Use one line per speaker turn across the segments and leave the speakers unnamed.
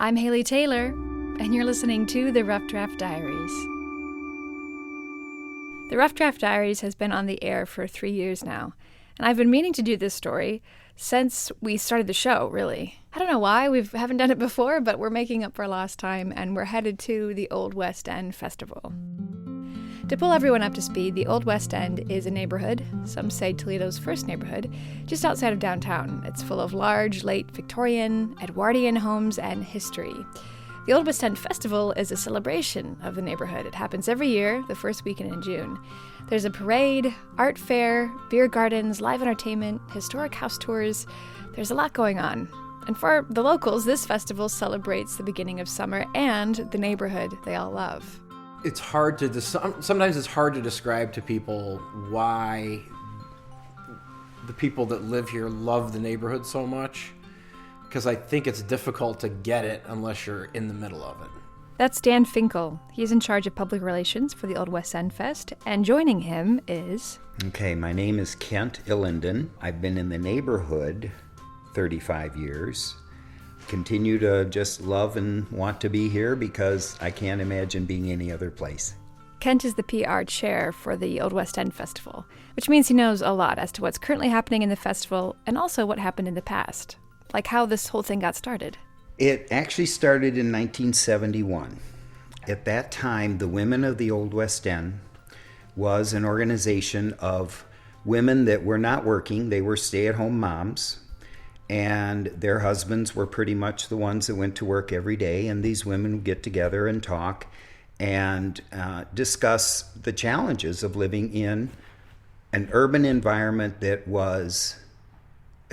I'm Haley Taylor, and you're listening to the Rough Draft Diaries. The Rough Draft Diaries has been on the air for 3 years now, and I've been meaning to do this story since we started the show, really. I don't know why, we haven't done it before, but we're making up for lost time, and we're headed to the Old West End Festival. To pull everyone up to speed, the Old West End is a neighborhood, some say Toledo's first neighborhood, just outside of downtown. It's full of large, late Victorian, Edwardian homes and history. The Old West End Festival is a celebration of the neighborhood. It happens every year, the first weekend in June. There's a parade, art fair, beer gardens, live entertainment, historic house tours. There's a lot going on. And for the locals, this festival celebrates the beginning of summer and the neighborhood they all love.
It's hard to sometimes it's hard to describe to people why the people that live here love the neighborhood so much, because I think it's difficult to get it unless you're in the middle of it.
That's Dan Finkel. He's in charge of public relations for the Old West End Fest, and joining him is...
Okay, my name is Kent Illenden. I've been in the neighborhood 35 years. Continue to just love and want to be here because I can't imagine being any other place.
Kent is the PR chair for the Old West End Festival, which means he knows a lot as to what's currently happening in the festival and also what happened in the past, like how this whole thing got started.
It actually started in 1971. At that time, the Women of the Old West End was an organization of women that were not working. They were stay-at-home moms. And their husbands were pretty much the ones that went to work every day, and these women would get together and talk and discuss the challenges of living in an urban environment that was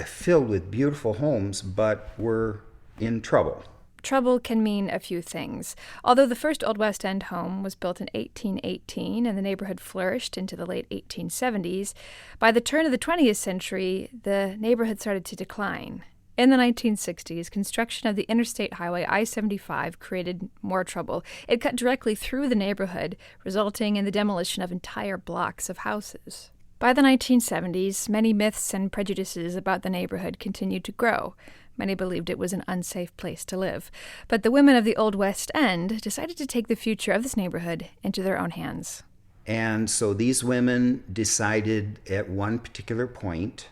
filled with beautiful homes, but were in trouble.
Trouble can mean a few things. Although the first Old West End home was built in 1818 and the neighborhood flourished into the late 1870s, by the turn of the 20th century, the neighborhood started to decline. In the 1960s, construction of the interstate highway I-75 created more trouble. It cut directly through the neighborhood, resulting in the demolition of entire blocks of houses. By the 1970s, many myths and prejudices about the neighborhood continued to grow. Many believed it was an unsafe place to live. But the women of the Old West End decided to take the future of this neighborhood into their own hands.
And so these women decided at one particular point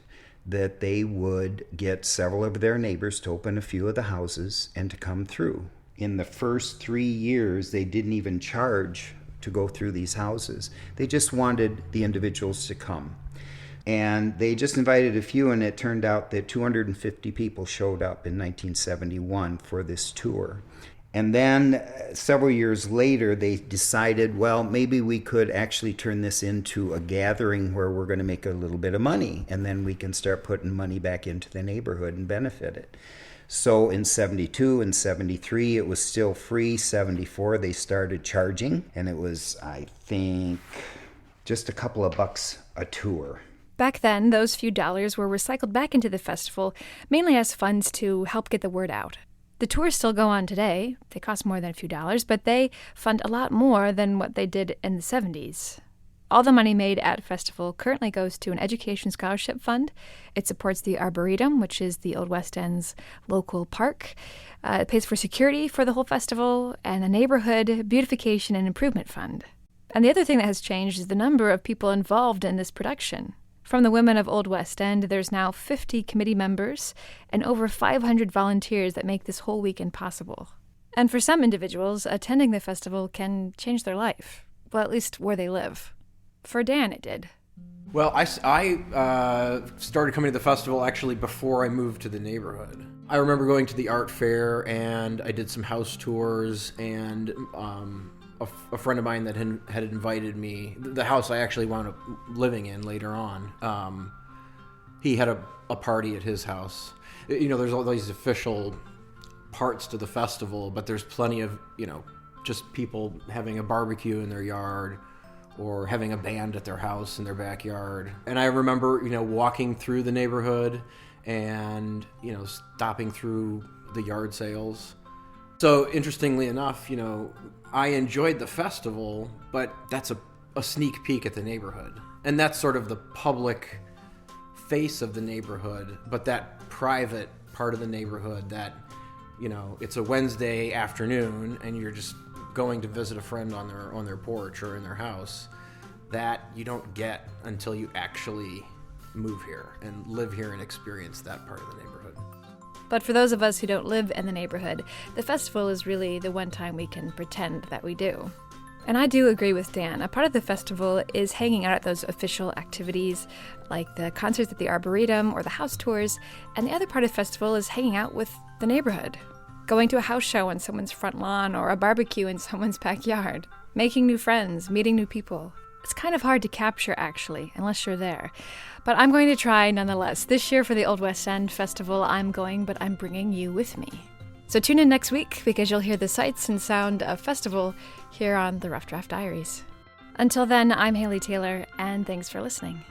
that they would get several of their neighbors to open a few of the houses and to come through. In the first 3 years, they didn't even charge to go through these houses. They just wanted the individuals to come. And they just invited a few, and it turned out that 250 people showed up in 1971 for this tour. And then several years later, they decided, well, maybe we could actually turn this into a gathering where we're going to make a little bit of money, and then we can start putting money back into the neighborhood and benefit it. So in 72 and 73, it was still free. 74, they started charging, and it was, I think, just a couple of bucks a tour.
Back then, those few dollars were recycled back into the festival, mainly as funds to help get the word out. The tours still go on today. They cost more than a few dollars, but they fund a lot more than what they did in the 70s. All the money made at festival currently goes to an education scholarship fund. It supports the Arboretum, which is the Old West End's local park. It pays for security for the whole festival, and a neighborhood beautification and improvement fund. And the other thing that has changed is the number of people involved in this production. From the Women of Old West End, there's now 50 committee members and over 500 volunteers that make this whole weekend possible. And for some individuals, attending the festival can change their life. Well, at least where they live. For Dan, it did.
Well, I started coming to the festival actually before I moved to the neighborhood. I remember going to the art fair, and I did some house tours, and a friend of mine that had invited me, the house I actually wound up living in later on, he had a party at his house. You know, there's all these official parts to the festival, but there's plenty of, just people having a barbecue in their yard or having a band at their house in their backyard. And I remember, walking through the neighborhood and, stopping through the yard sales. So interestingly enough, I enjoyed the festival, but that's a sneak peek at the neighborhood. And that's sort of the public face of the neighborhood, but that private part of the neighborhood, that it's a Wednesday afternoon and you're just going to visit a friend on their porch or in their house, that you don't get until you actually move here and live here and experience that part of the neighborhood.
But for those of us who don't live in the neighborhood, the festival is really the one time we can pretend that we do. And I do agree with Dan. A part of the festival is hanging out at those official activities, like the concerts at the Arboretum or the house tours, and the other part of the festival is hanging out with the neighborhood. Going to a house show on someone's front lawn or a barbecue in someone's backyard. Making new friends, meeting new people. It's kind of hard to capture, actually, unless you're there. But I'm going to try nonetheless. This year for the Old West End Festival, I'm going, but I'm bringing you with me. So tune in next week because you'll hear the sights and sound of festival here on the Rough Draft Diaries. Until then, I'm Haley Taylor, and thanks for listening.